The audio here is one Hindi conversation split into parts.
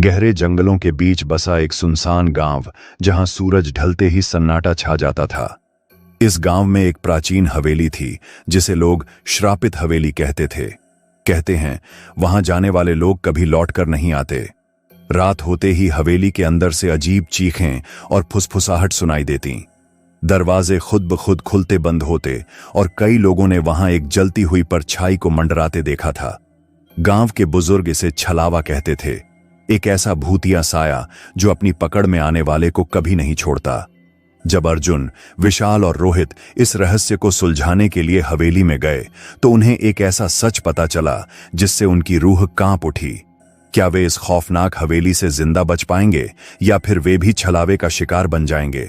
गहरे जंगलों के बीच बसा एक सुनसान गांव, जहां सूरज ढलते ही सन्नाटा छा जाता था। इस गांव में एक प्राचीन हवेली थी, जिसे लोग श्रापित हवेली कहते थे। कहते हैं वहां जाने वाले लोग कभी लौटकर नहीं आते। रात होते ही हवेली के अंदर से अजीब चीखें और फुसफुसाहट सुनाई देती। दरवाजे खुद ब खुद खुलते बंद होते और कई लोगों ने वहां एक जलती हुई परछाई को मंडराते देखा था। गांव के बुजुर्ग इसे छलावा कहते थे, एक ऐसा भूतिया साया जो अपनी पकड़ में आने वाले को कभी नहीं छोड़ता। जब अर्जुन, विशाल और रोहित इस रहस्य को सुलझाने के लिए हवेली में गए तो उन्हें एक ऐसा सच पता चला जिससे उनकी रूह कांप उठी। क्या वे इस खौफनाक हवेली से जिंदा बच पाएंगे या फिर वे भी छलावे का शिकार बन जाएंगे?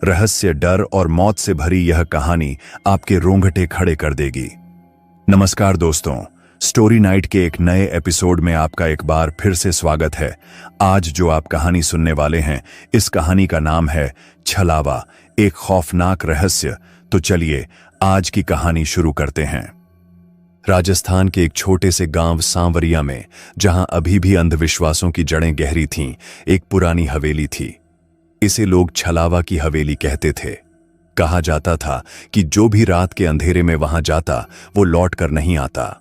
रहस्य, डर और मौत से भरी यह कहानी आपके रोंगटे खड़े कर देगी। नमस्कार दोस्तों, स्टोरी नाइट के एक नए एपिसोड में आपका एक बार फिर से स्वागत है। आज जो आप कहानी सुनने वाले हैं, इस कहानी का नाम है छलावा, एक खौफनाक रहस्य। तो चलिए आज की कहानी शुरू करते हैं। राजस्थान के एक छोटे से गांव सांवरिया में, जहां अभी भी अंधविश्वासों की जड़ें गहरी थीं, एक पुरानी हवेली थी। इसे लोग छलावा की हवेली कहते थे। कहा जाता था कि जो भी रात के अंधेरे में वहां जाता वो लौट कर नहीं आता।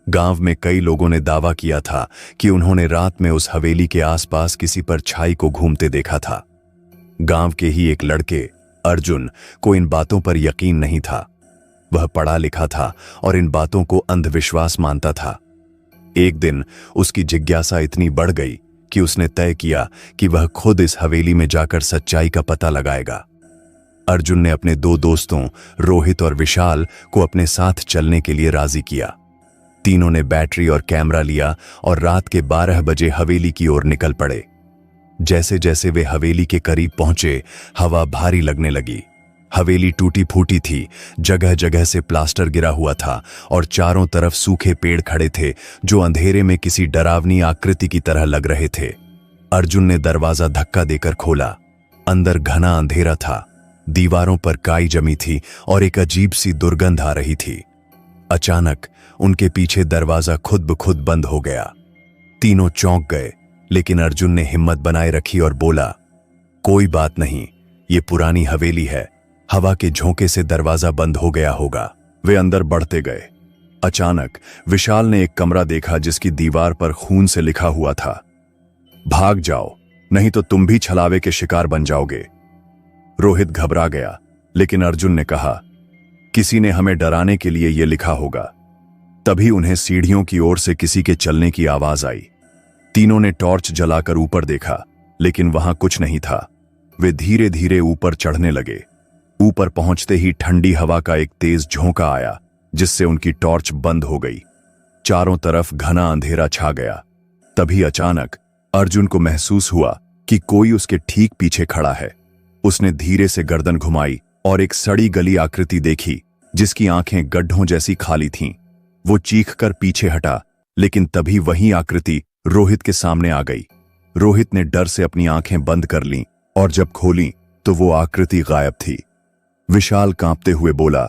गांव में कई लोगों ने दावा किया था कि उन्होंने रात में उस हवेली के आसपास किसी परछाई को घूमते देखा था। गांव के ही एक लड़के, अर्जुन, को इन बातों पर यकीन नहीं था। वह पढ़ा लिखा था और इन बातों को अंधविश्वास मानता था। एक दिन उसकी जिज्ञासा इतनी बढ़ गई कि उसने तय किया कि वह खुद इस हवेली में जाकर सच्चाई का पता लगाएगा। अर्जुन ने अपने दो दोस्तों रोहित और विशाल को अपने साथ चलने के लिए राजी किया। तीनों ने बैटरी और कैमरा लिया और रात के 12 बजे हवेली की ओर निकल पड़े। जैसे जैसे वे हवेली के करीब पहुंचे, हवा भारी लगने लगी। हवेली टूटी फूटी थी, जगह जगह से प्लास्टर गिरा हुआ था और चारों तरफ सूखे पेड़ खड़े थे जो अंधेरे में किसी डरावनी आकृति की तरह लग रहे थे। अर्जुन ने दरवाजा धक्का देकर खोला। अंदर घना अंधेरा था, दीवारों पर काई जमी थी और एक अजीब सी दुर्गंध आ रही थी। अचानक उनके पीछे दरवाजा खुद ब खुद बंद हो गया। तीनों चौंक गए, लेकिन अर्जुन ने हिम्मत बनाए रखी और बोला, कोई बात नहीं, ये पुरानी हवेली है, हवा के झोंके से दरवाजा बंद हो गया होगा। वे अंदर बढ़ते गए। अचानक विशाल ने एक कमरा देखा जिसकी दीवार पर खून से लिखा हुआ था, भाग जाओ, नहीं तो तुम भी छलावे के शिकार बन जाओगे। रोहित घबरा गया, लेकिन अर्जुन ने कहा, किसी ने हमें डराने के लिए यह लिखा होगा। तभी उन्हें सीढ़ियों की ओर से किसी के चलने की आवाज आई। तीनों ने टॉर्च जलाकर ऊपर देखा, लेकिन वहां कुछ नहीं था। वे धीरे धीरे ऊपर चढ़ने लगे। ऊपर पहुंचते ही ठंडी हवा का एक तेज झोंका आया, जिससे उनकी टॉर्च बंद हो गई। चारों तरफ घना अंधेरा छा गया। तभी अचानक अर्जुन को महसूस हुआ कि कोई उसके ठीक पीछे खड़ा है। उसने धीरे से गर्दन घुमाई और एक सड़ी गली आकृति देखी, जिसकी आंखें गड्ढों जैसी खाली थीं। वो चीखकर पीछे हटा, लेकिन तभी वही आकृति रोहित के सामने आ गई। रोहित ने डर से अपनी आंखें बंद कर लीं और जब खोलीं तो वो आकृति गायब थी। विशाल कांपते हुए बोला,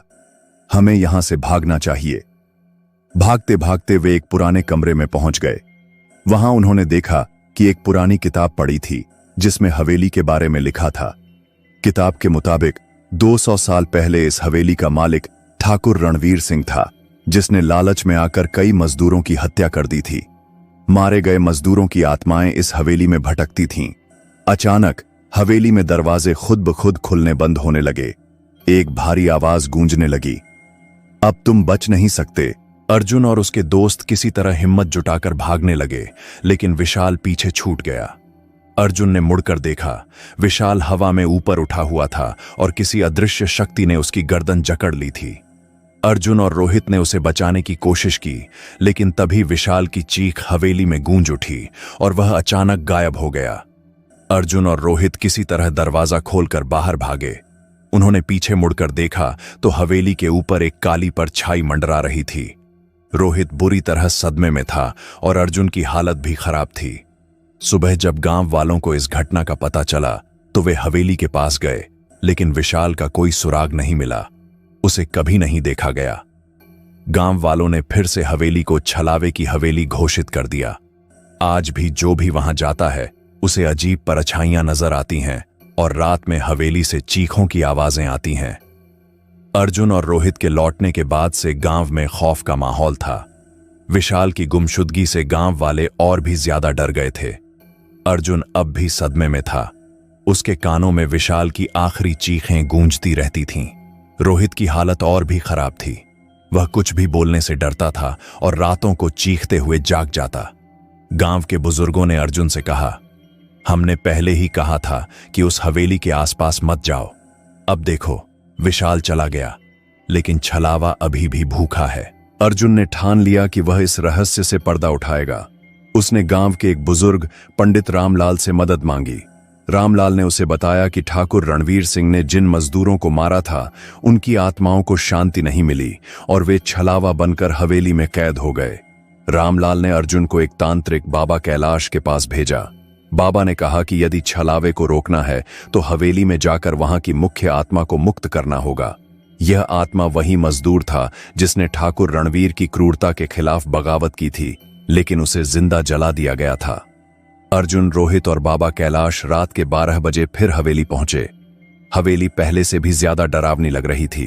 हमें यहां से भागना चाहिए। भागते भागते वे एक पुराने कमरे में पहुंच गए। वहां उन्होंने देखा कि एक पुरानी किताब पड़ी थी, जिसमें हवेली के बारे में लिखा था। किताब के मुताबिक 200 साल पहले इस हवेली का मालिक ठाकुर रणवीर सिंह था, जिसने लालच में आकर कई मजदूरों की हत्या कर दी थी। मारे गए मजदूरों की आत्माएं इस हवेली में भटकती थीं। अचानक हवेली में दरवाजे खुद ब खुद खुलने बंद होने लगे। एक भारी आवाज गूंजने लगी, अब तुम बच नहीं सकते। अर्जुन और उसके दोस्त किसी तरह हिम्मत जुटाकर भागने लगे, लेकिन विशाल पीछे छूट गया। अर्जुन ने मुड़कर देखा, विशाल हवा में ऊपर उठा हुआ था और किसी अदृश्य शक्ति ने उसकी गर्दन जकड़ ली थी। अर्जुन और रोहित ने उसे बचाने की कोशिश की, लेकिन तभी विशाल की चीख हवेली में गूंज उठी और वह अचानक गायब हो गया। अर्जुन और रोहित किसी तरह दरवाजा खोलकर बाहर भागे। उन्होंने पीछे मुड़कर देखा तो हवेली के ऊपर एक काली परछाई मंडरा रही थी। रोहित बुरी तरह सदमे में था और अर्जुन की हालत भी खराब थी। सुबह जब गांव वालों को इस घटना का पता चला तो वे हवेली के पास गए, लेकिन विशाल का कोई सुराग नहीं मिला। उसे कभी नहीं देखा गया। गांव वालों ने फिर से हवेली को छलावे की हवेली घोषित कर दिया। आज भी जो भी वहां जाता है उसे अजीब परछाइयां नजर आती हैं और रात में हवेली से चीखों की आवाजें आती हैं। अर्जुन और रोहित के लौटने के बाद से गांव में खौफ का माहौल था। विशाल की गुमशुदगी से गांव वाले और भी ज्यादा डर गए थे। अर्जुन अब भी सदमे में था। उसके कानों में विशाल की आखिरी चीखें गूंजती रहती थीं। रोहित की हालत और भी खराब थी। वह कुछ भी बोलने से डरता था और रातों को चीखते हुए जाग जाता। गांव के बुजुर्गों ने अर्जुन से कहा, हमने पहले ही कहा था कि उस हवेली के आसपास मत जाओ। अब देखो, विशाल चला गया, लेकिन छलावा अभी भी भूखा है। अर्जुन ने ठान लिया कि वह इस रहस्य से पर्दा उठाएगा। उसने गांव के एक बुजुर्ग पंडित रामलाल से मदद मांगी। रामलाल ने उसे बताया कि ठाकुर रणवीर सिंह ने जिन मजदूरों को मारा था, उनकी आत्माओं को शांति नहीं मिली और वे छलावा बनकर हवेली में कैद हो गए। रामलाल ने अर्जुन को एक तांत्रिक बाबा कैलाश के पास भेजा। बाबा ने कहा कि यदि छलावे को रोकना है तो हवेली में जाकर वहां की मुख्य आत्मा को मुक्त करना होगा। यह आत्मा वही मजदूर था जिसने ठाकुर रणवीर की क्रूरता के खिलाफ बगावत की थी, लेकिन उसे जिंदा जला दिया गया था। अर्जुन, रोहित और बाबा कैलाश रात के 12 बजे फिर हवेली पहुंचे। हवेली पहले से भी ज्यादा डरावनी लग रही थी।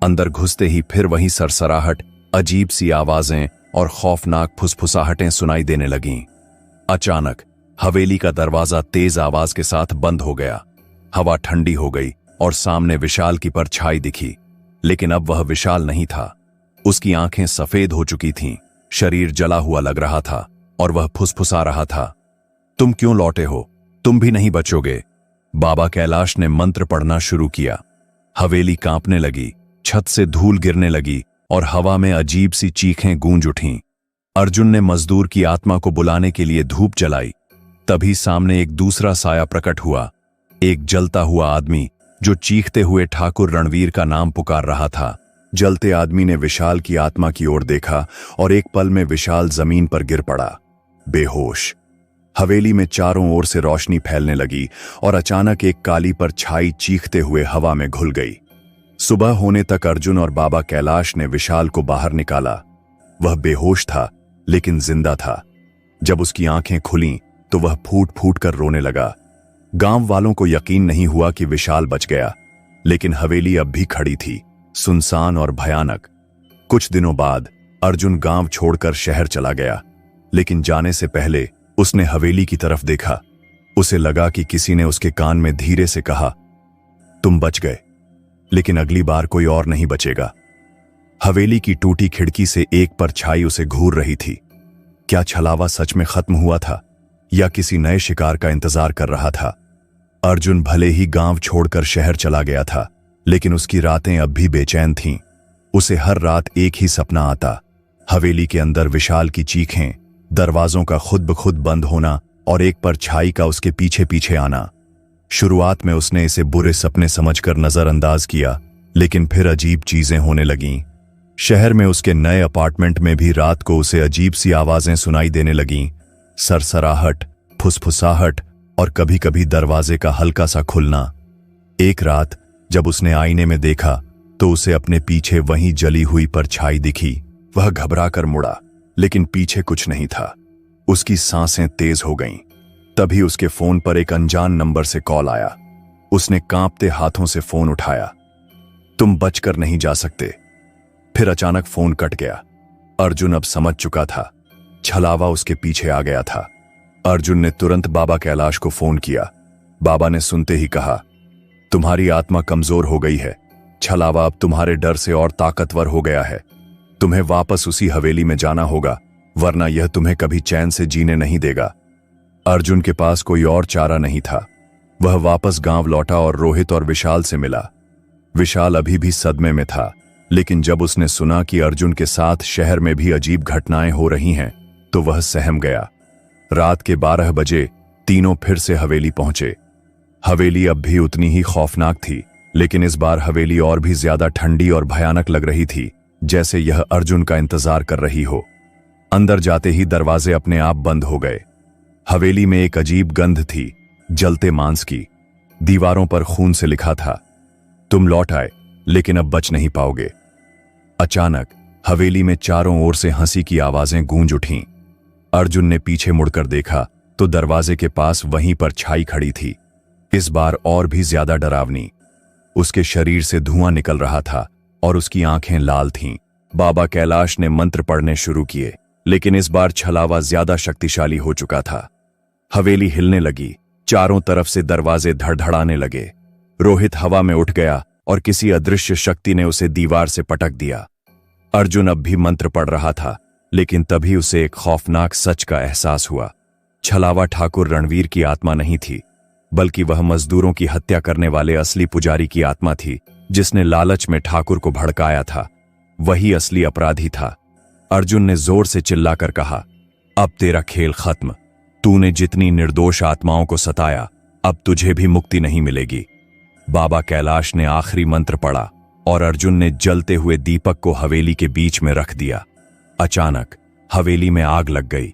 अंदर घुसते ही फिर वही सरसराहट, अजीब सी आवाजें और खौफनाक फुसफुसाहटें सुनाई देने लगीं। अचानक हवेली का दरवाजा तेज आवाज के साथ बंद हो गया। हवा ठंडी हो गई और सामने विशाल की परछाई दिखी, लेकिन अब वह विशाल नहीं था। उसकी आंखें सफेद हो चुकी थीं, शरीर जला हुआ लग रहा था और वह फुसफुसा रहा था, तुम क्यों लौटे हो? तुम भी नहीं बचोगे। बाबा कैलाश ने मंत्र पढ़ना शुरू किया। हवेली कांपने लगी, छत से धूल गिरने लगी और हवा में अजीब सी चीखें गूंज उठीं। अर्जुन ने मजदूर की आत्मा को बुलाने के लिए धूप जलाई। तभी सामने एक दूसरा साया प्रकट हुआ, एक जलता हुआ आदमी जो चीखते हुए ठाकुर रणवीर का नाम पुकार रहा था। जलते आदमी ने विशाल की आत्मा की ओर देखा और एक पल में विशाल जमीन पर गिर पड़ा, बेहोश। हवेली में चारों ओर से रोशनी फैलने लगी और अचानक एक काली परछाई चीखते हुए हवा में घुल गई। सुबह होने तक अर्जुन और बाबा कैलाश ने विशाल को बाहर निकाला। वह बेहोश था, लेकिन जिंदा था। जब उसकी आंखें खुलीं तो वह फूट फूट कर रोने लगा। गांव वालों को यकीन नहीं हुआ कि विशाल बच गया, लेकिन हवेली अब भी खड़ी थी, सुनसान और भयानक। कुछ दिनों बाद अर्जुन गांव छोड़कर शहर चला गया, लेकिन जाने से पहले उसने हवेली की तरफ देखा। उसे लगा कि किसी ने उसके कान में धीरे से कहा, तुम बच गए, लेकिन अगली बार कोई और नहीं बचेगा। हवेली की टूटी खिड़की से एक परछाई उसे घूर रही थी। क्या छलावा सच में खत्म हुआ था या किसी नए शिकार का इंतजार कर रहा था? अर्जुन भले ही गांव छोड़कर शहर चला गया था, लेकिन उसकी रातें अब भी बेचैन थीं। उसे हर रात एक ही सपना आता, हवेली के अंदर विशाल की चीखें, दरवाजों का खुद ब खुद बंद होना और एक परछाई का उसके पीछे पीछे आना। शुरुआत में उसने इसे बुरे सपने समझकर नजरअंदाज किया, लेकिन फिर अजीब चीजें होने लगीं। शहर में उसके नए अपार्टमेंट में भी रात को उसे अजीब सी आवाजें सुनाई देने लगीं, सरसराहट, फुसफुसाहट और कभी कभी दरवाजे का हल्का सा खुलना। एक रात जब उसने आईने में देखा तो उसे अपने पीछे वही जली हुई परछाई दिखी। वह घबराकर मुड़ा, लेकिन पीछे कुछ नहीं था। उसकी सांसें तेज हो गईं। तभी उसके फोन पर एक अनजान नंबर से कॉल आया। उसने कांपते हाथों से फोन उठाया। तुम बचकर नहीं जा सकते। फिर अचानक फोन कट गया। अर्जुन अब समझ चुका था, छलावा उसके पीछे आ गया था। अर्जुन ने तुरंत बाबा कैलाश को फोन किया। बाबा ने सुनते ही कहा, तुम्हारी आत्मा कमजोर हो गई है। छलावा अब तुम्हारे डर से और ताकतवर हो गया है। तुम्हें वापस उसी हवेली में जाना होगा, वरना यह तुम्हें कभी चैन से जीने नहीं देगा। अर्जुन के पास कोई और चारा नहीं था। वह वापस गांव लौटा और रोहित और विशाल से मिला। विशाल अभी भी सदमे में था, लेकिन जब उसने सुना कि अर्जुन के साथ शहर में भी अजीब घटनाएं हो रही हैं, तो वह सहम गया। रात के 12 बजे तीनों फिर से हवेली पहुंचे। हवेली अब भी उतनी ही खौफनाक थी, लेकिन इस बार हवेली और भी ज्यादा ठंडी और भयानक लग रही थी, जैसे यह अर्जुन का इंतजार कर रही हो। अंदर जाते ही दरवाजे अपने आप बंद हो गए। हवेली में एक अजीब गंध थी, जलते मांस की। दीवारों पर खून से लिखा था, तुम लौट आए, लेकिन अब बच नहीं पाओगे। अचानक हवेली में चारों ओर से हंसी की आवाजें गूंज उठीं। अर्जुन ने पीछे मुड़कर देखा तो दरवाजे के पास वहीं पर छाई खड़ी थी, इस बार और भी ज्यादा डरावनी। उसके शरीर से धुआं निकल रहा था और उसकी आंखें लाल थीं। बाबा कैलाश ने मंत्र पढ़ने शुरू किए, लेकिन इस बार छलावा ज्यादा शक्तिशाली हो चुका था। हवेली हिलने लगी, चारों तरफ से दरवाजे धड़धड़ाने लगे। रोहित हवा में उठ गया और किसी अदृश्य शक्ति ने उसे दीवार से पटक दिया। अर्जुन अब भी मंत्र पढ़ रहा था, लेकिन तभी उसे एक खौफनाक सच का एहसास हुआ। छलावा ठाकुर रणवीर की आत्मा नहीं थी, बल्कि वह मजदूरों की हत्या करने वाले असली पुजारी की आत्मा थी, जिसने लालच में ठाकुर को भड़काया था। वही असली अपराधी था। अर्जुन ने जोर से चिल्लाकर कहा, अब तेरा खेल खत्म। तूने जितनी निर्दोष आत्माओं को सताया, अब तुझे भी मुक्ति नहीं मिलेगी। बाबा कैलाश ने आखिरी मंत्र पढ़ा और अर्जुन ने जलते हुए दीपक को हवेली के बीच में रख दिया। अचानक हवेली में आग लग गई,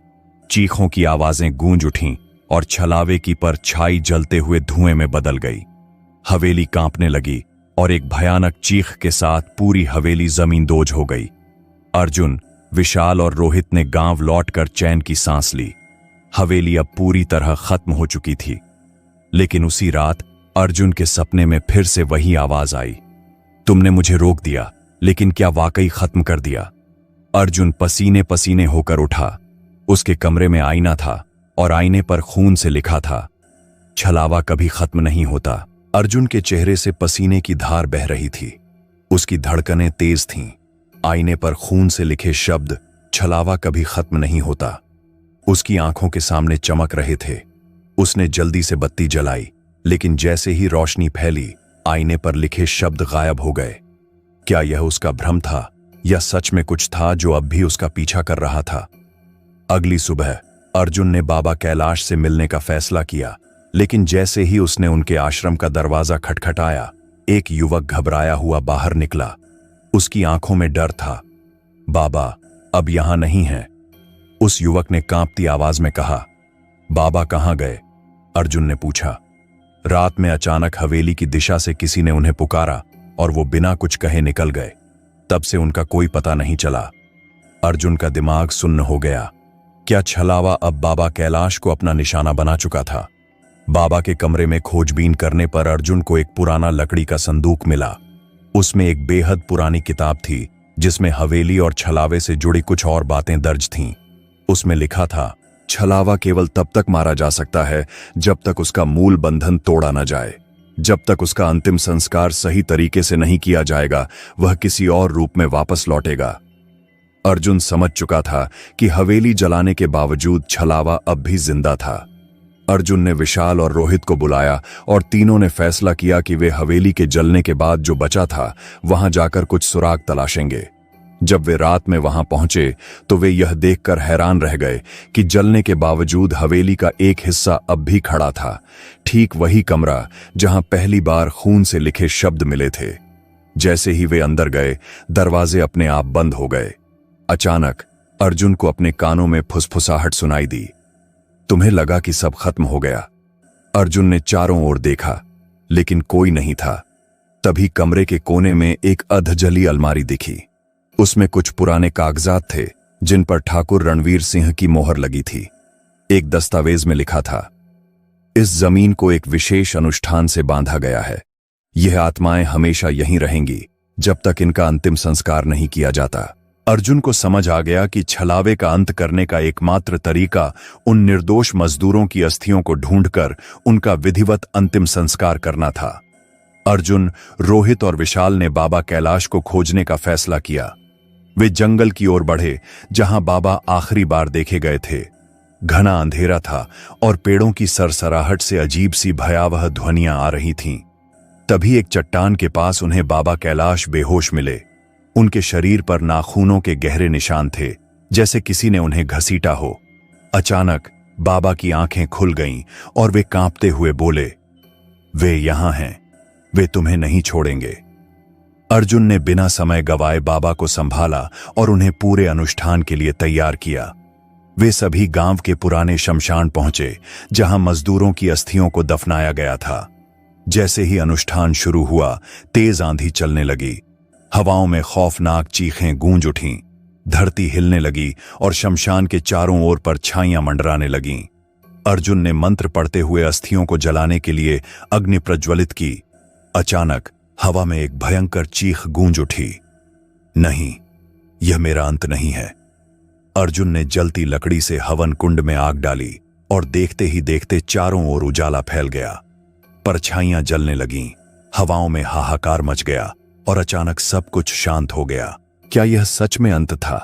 चीखों की आवाजें गूंज उठीं और छलावे की परछाई जलते हुए धुएं में बदल गई। हवेली कांपने लगी और एक भयानक चीख के साथ पूरी हवेली जमींदोज हो गई। अर्जुन, विशाल और रोहित ने गांव लौटकर चैन की सांस ली। हवेली अब पूरी तरह खत्म हो चुकी थी। लेकिन उसी रात अर्जुन के सपने में फिर से वही आवाज आई, तुमने मुझे रोक दिया, लेकिन क्या वाकई खत्म कर दिया? अर्जुन पसीने पसीने होकर उठा। उसके कमरे में आईना था और आईने पर खून से लिखा था, छलावा कभी खत्म नहीं होता। अर्जुन के चेहरे से पसीने की धार बह रही थी। उसकी धड़कनें तेज थीं। आईने पर खून से लिखे शब्द, छलावा कभी खत्म नहीं होता, उसकी आंखों के सामने चमक रहे थे। उसने जल्दी से बत्ती जलाई, लेकिन जैसे ही रोशनी फैली, आईने पर लिखे शब्द गायब हो गए। क्या यह उसका भ्रम था या सच में कुछ था जो अब भी उसका पीछा कर रहा था? अगली सुबह अर्जुन ने बाबा कैलाश से मिलने का फैसला किया, लेकिन जैसे ही उसने उनके आश्रम का दरवाजा खटखटाया, एक युवक घबराया हुआ बाहर निकला। उसकी आंखों में डर था। बाबा अब यहां नहीं है, उस युवक ने कांपती आवाज में कहा। बाबा कहां गए? अर्जुन ने पूछा। रात में अचानक हवेली की दिशा से किसी ने उन्हें पुकारा और वो बिना कुछ कहे निकल गए। तब से उनका कोई पता नहीं चला। अर्जुन का दिमाग सुन्न हो गया। क्या छलावा अब बाबा कैलाश को अपना निशाना बना चुका था? बाबा के कमरे में खोजबीन करने पर अर्जुन को एक पुराना लकड़ी का संदूक मिला। उसमें एक बेहद पुरानी किताब थी, जिसमें हवेली और छलावे से जुड़ी कुछ और बातें दर्ज थीं। उसमें लिखा था, छलावा केवल तब तक मारा जा सकता है जब तक उसका मूल बंधन तोड़ा न जाए। जब तक उसका अंतिम संस्कार सही तरीके से नहीं किया जाएगा, वह किसी और रूप में वापस लौटेगा। अर्जुन समझ चुका था कि हवेली जलाने के बावजूद छलावा अब भी जिंदा था। अर्जुन ने विशाल और रोहित को बुलाया और तीनों ने फैसला किया कि वे हवेली के जलने के बाद जो बचा था, वहां जाकर कुछ सुराग तलाशेंगे। जब वे रात में वहां पहुंचे तो वे यह देखकर हैरान रह गए कि जलने के बावजूद हवेली का एक हिस्सा अब भी खड़ा था, ठीक वही कमरा जहां पहली बार खून से लिखे शब्द मिले थे। जैसे ही वे अंदर गए, दरवाजे अपने आप बंद हो गए। अचानक अर्जुन को अपने कानों में फुसफुसाहट सुनाई दी। तुम्हें लगा कि सब खत्म हो गया? अर्जुन ने चारों ओर देखा, लेकिन कोई नहीं था। तभी कमरे के कोने में एक अधजली अलमारी दिखी। उसमें कुछ पुराने कागजात थे, जिन पर ठाकुर रणवीर सिंह की मोहर लगी थी। एक दस्तावेज में लिखा था, इस जमीन को एक विशेष अनुष्ठान से बांधा गया है। यह आत्माएं हमेशा यहीं रहेंगी जब तक इनका अंतिम संस्कार नहीं किया जाता। अर्जुन को समझ आ गया कि छलावे का अंत करने का एकमात्र तरीका उन निर्दोष मजदूरों की अस्थियों को ढूंढकर उनका विधिवत अंतिम संस्कार करना था। अर्जुन, रोहित और विशाल ने बाबा कैलाश को खोजने का फैसला किया। वे जंगल की ओर बढ़े, जहां बाबा आखिरी बार देखे गए थे। घना अंधेरा था और पेड़ों की सरसराहट से अजीब सी भयावह ध्वनियां आ रही थीं। तभी एक चट्टान के पास उन्हें बाबा कैलाश बेहोश मिले। उनके शरीर पर नाखूनों के गहरे निशान थे, जैसे किसी ने उन्हें घसीटा हो। अचानक बाबा की आंखें खुल गईं और वे कांपते हुए बोले, वे यहां हैं, वे तुम्हें नहीं छोड़ेंगे। अर्जुन ने बिना समय गवाए बाबा को संभाला और उन्हें पूरे अनुष्ठान के लिए तैयार किया। वे सभी गांव के पुराने शमशान पहुंचे, जहां मजदूरों की अस्थियों को दफनाया गया था। जैसे ही अनुष्ठान शुरू हुआ, तेज आंधी चलने लगी। हवाओं में खौफनाक चीखें गूंज उठीं। धरती हिलने लगी और शमशान के चारों ओर पर छाइयां मंडराने लगीं। अर्जुन ने मंत्र पढ़ते हुए अस्थियों को जलाने के लिए अग्नि प्रज्वलित की। अचानक हवा में एक भयंकर चीख गूंज उठी। नहीं, यह मेरा अंत नहीं है। अर्जुन ने जलती लकड़ी से हवन कुंड में आग डाली और देखते ही देखते चारों ओर उजाला फैल गया। परछाइयां जलने लगीं, हवाओं में हाहाकार मच गया और अचानक सब कुछ शांत हो गया। क्या यह सच में अंत था?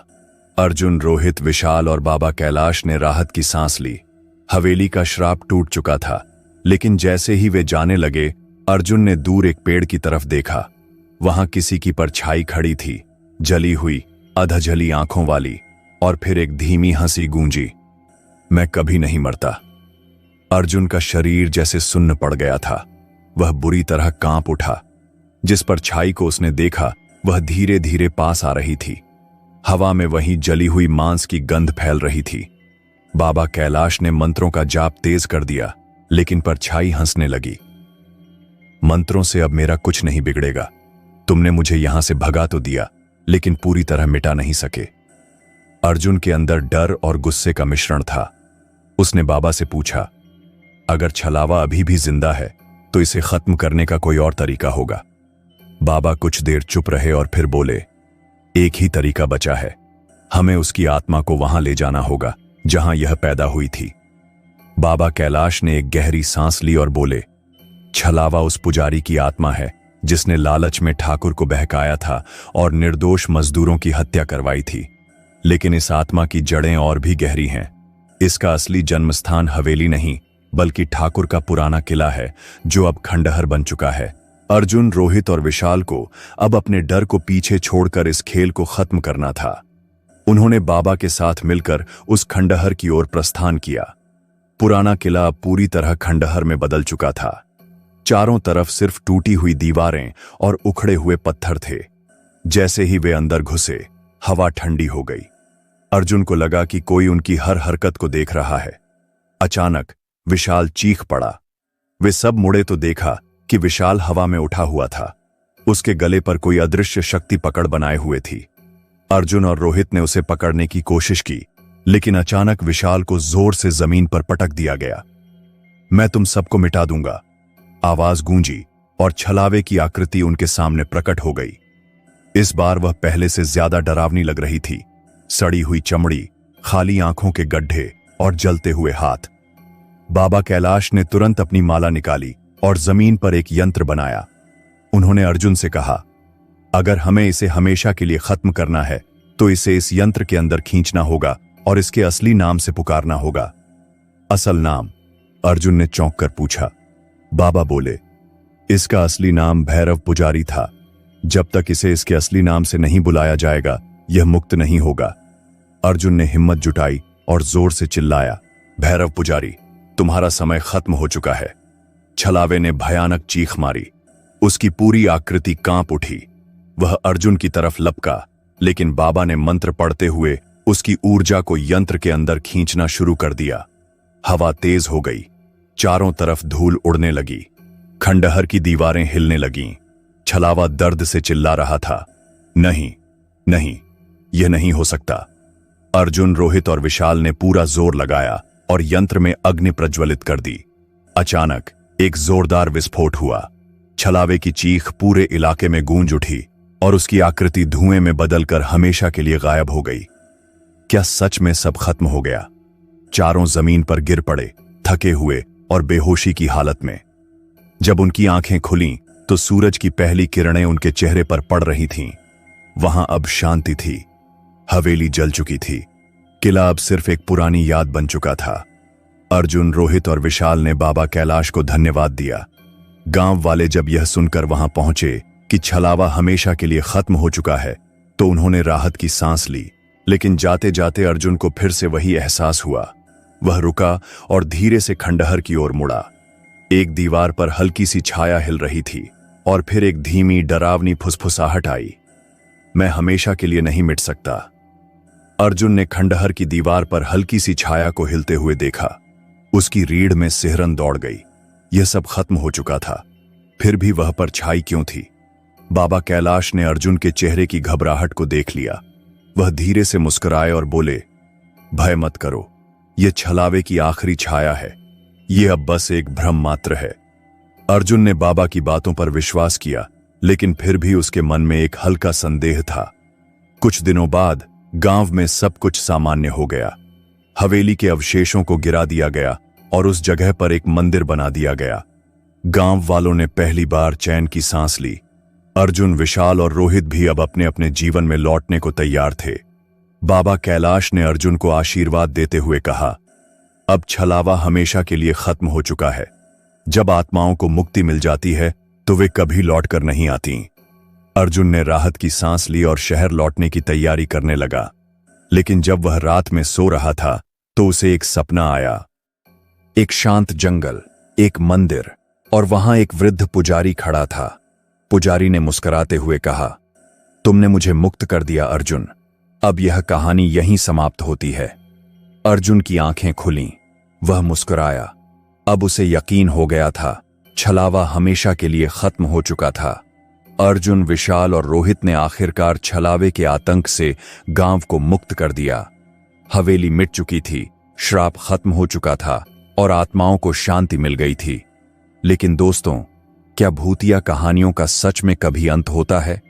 अर्जुन, रोहित, विशाल और बाबा कैलाश ने राहत की सांस ली। हवेली का श्राप टूट चुका था, लेकिन जैसे ही वे जाने लगे, अर्जुन ने दूर एक पेड़ की तरफ देखा। वहां किसी की परछाई खड़ी थी, जली हुई, अधजली आंखों वाली, और फिर एक धीमी हंसी गूंजी। मैं कभी नहीं मरता। अर्जुन का शरीर जैसे सुन्न पड़ गया था। वह बुरी तरह कांप उठा। जिस परछाई को उसने देखा वह धीरे धीरे पास आ रही थी। हवा में वहीं जली हुई मांस की गंध फैल रही थी। बाबा कैलाश ने मंत्रों का जाप तेज कर दिया, लेकिन परछाई हंसने लगी। मंत्रों से अब मेरा कुछ नहीं बिगड़ेगा। तुमने मुझे यहां से भगा तो दिया, लेकिन पूरी तरह मिटा नहीं सके। अर्जुन के अंदर डर और गुस्से का मिश्रण था। उसने बाबा से पूछा, अगर छलावा अभी भी जिंदा है तो इसे खत्म करने का कोई और तरीका होगा। बाबा कुछ देर चुप रहे और फिर बोले, एक ही तरीका बचा है। हमें उसकी आत्मा को वहां ले जाना होगा जहां यह पैदा हुई थी। बाबा कैलाश ने एक गहरी सांस ली और बोले, छलावा उस पुजारी की आत्मा है जिसने लालच में ठाकुर को बहकाया था और निर्दोष मजदूरों की हत्या करवाई थी। लेकिन इस आत्मा की जड़ें और भी गहरी हैं। इसका असली जन्मस्थान हवेली नहीं, बल्कि ठाकुर का पुराना किला है, जो अब खंडहर बन चुका है। अर्जुन, रोहित और विशाल को अब अपने डर को पीछे छोड़कर इस खेल को खत्म करना था। उन्होंने बाबा के साथ मिलकर उस खंडहर की ओर प्रस्थान किया। पुराना किला अब पूरी तरह खंडहर में बदल चुका था। चारों तरफ सिर्फ टूटी हुई दीवारें और उखड़े हुए पत्थर थे। जैसे ही वे अंदर घुसे, हवा ठंडी हो गई। अर्जुन को लगा कि कोई उनकी हर हरकत को देख रहा है। अचानक विशाल चीख पड़ा। वे सब मुड़े तो देखा कि विशाल हवा में उठा हुआ था। उसके गले पर कोई अदृश्य शक्ति पकड़ बनाए हुए थी। अर्जुन और रोहित ने उसे पकड़ने की कोशिश की, लेकिन अचानक विशाल को जोर से जमीन पर पटक दिया गया। मैं तुम सबको मिटा दूंगा, आवाज गूंजी और छलावे की आकृति उनके सामने प्रकट हो गई। इस बार वह पहले से ज्यादा डरावनी लग रही थी। सड़ी हुई चमड़ी, खाली आंखों के गड्ढे और जलते हुए हाथ। बाबा कैलाश ने तुरंत अपनी माला निकाली और जमीन पर एक यंत्र बनाया। उन्होंने अर्जुन से कहा, अगर हमें इसे हमेशा के लिए खत्म करना है तो इसे इस यंत्र के अंदर खींचना होगा और इसके असली नाम से पुकारना होगा। असल नाम? अर्जुन ने चौंक कर पूछा। बाबा बोले, इसका असली नाम भैरव पुजारी था। जब तक इसे इसके असली नाम से नहीं बुलाया जाएगा, यह मुक्त नहीं होगा। अर्जुन ने हिम्मत जुटाई और जोर से चिल्लाया, भैरव पुजारी, तुम्हारा समय खत्म हो चुका है। छलावे ने भयानक चीख मारी। उसकी पूरी आकृति कांप उठी। वह अर्जुन की तरफ लपका, लेकिन बाबा ने मंत्र पढ़ते हुए उसकी ऊर्जा को यंत्र के अंदर खींचना शुरू कर दिया। हवा तेज हो गई। चारों तरफ धूल उड़ने लगी। खंडहर की दीवारें हिलने लगीं। छलावा दर्द से चिल्ला रहा था, नहीं, नहीं, यह नहीं हो सकता। अर्जुन, रोहित और विशाल ने पूरा जोर लगाया और यंत्र में अग्नि प्रज्वलित कर दी। अचानक एक जोरदार विस्फोट हुआ। छलावे की चीख पूरे इलाके में गूंज उठी और उसकी आकृति धुएं में बदलकर हमेशा के लिए गायब हो गई। क्या सच में सब खत्म हो गया? चारों जमीन पर गिर पड़े, थके हुए और बेहोशी की हालत में। जब उनकी आंखें खुलीं तो सूरज की पहली किरणें उनके चेहरे पर पड़ रही थीं। वहां अब शांति थी। हवेली जल चुकी थी। किला अब सिर्फ एक पुरानी याद बन चुका था। अर्जुन, रोहित और विशाल ने बाबा कैलाश को धन्यवाद दिया। गांव वाले जब यह सुनकर वहां पहुंचे कि छलावा हमेशा के लिए खत्म हो चुका है, तो उन्होंने राहत की सांस ली। लेकिन जाते जाते अर्जुन को फिर से वही एहसास हुआ। वह रुका और धीरे से खंडहर की ओर मुड़ा। एक दीवार पर हल्की सी छाया हिल रही थी और फिर एक धीमी डरावनी फुसफुसाहट आई। मैं हमेशा के लिए नहीं मिट सकता। अर्जुन ने खंडहर की दीवार पर हल्की सी छाया को हिलते हुए देखा। उसकी रीढ़ में सिहरन दौड़ गई। यह सब खत्म हो चुका था, फिर भी वह पर छाई क्यों थी? बाबा कैलाश ने अर्जुन के चेहरे की घबराहट को देख लिया। वह धीरे से मुस्कुराए और बोले, भय मत करो, यह छलावे की आखिरी छाया है, यह अब बस एक भ्रम मात्र है। अर्जुन ने बाबा की बातों पर विश्वास किया, लेकिन फिर भी उसके मन में एक हल्का संदेह था। कुछ दिनों बाद गांव में सब कुछ सामान्य हो गया। हवेली के अवशेषों को गिरा दिया गया और उस जगह पर एक मंदिर बना दिया गया। गांव वालों ने पहली बार चैन की सांस ली। अर्जुन, विशाल और रोहित भी अब अपने अपने जीवन में लौटने को तैयार थे। बाबा कैलाश ने अर्जुन को आशीर्वाद देते हुए कहा, अब छलावा हमेशा के लिए खत्म हो चुका है। जब आत्माओं को मुक्ति मिल जाती है तो वे कभी लौटकर नहीं आती। अर्जुन ने राहत की सांस ली और शहर लौटने की तैयारी करने लगा। लेकिन जब वह रात में सो रहा था तो उसे एक सपना आया। एक शांत जंगल, एक मंदिर और वहां एक वृद्ध पुजारी खड़ा था। पुजारी ने मुस्कुराते हुए कहा, तुमने मुझे मुक्त कर दिया अर्जुन, अब यह कहानी यहीं समाप्त होती है। अर्जुन की आंखें खुलीं, वह मुस्कुराया। अब उसे यकीन हो गया था, छलावा हमेशा के लिए खत्म हो चुका था। अर्जुन, विशाल और रोहित ने आखिरकार छलावे के आतंक से गांव को मुक्त कर दिया। हवेली मिट चुकी थी, श्राप खत्म हो चुका था और आत्माओं को शांति मिल गई थी। लेकिन दोस्तों, क्या भूतिया कहानियों का सच में कभी अंत होता है?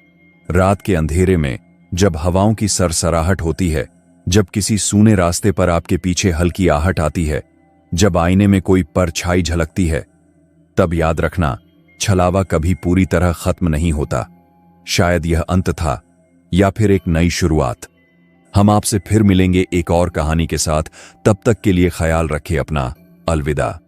रात के अंधेरे में जब हवाओं की सरसराहट होती है, जब किसी सूने रास्ते पर आपके पीछे हल्की आहट आती है, जब आईने में कोई परछाई झलकती है, तब याद रखना, छलावा कभी पूरी तरह खत्म नहीं होता। शायद यह अंत था या फिर एक नई शुरुआत। हम आपसे फिर मिलेंगे एक और कहानी के साथ। तब तक के लिए ख्याल रखें अपना। अलविदा।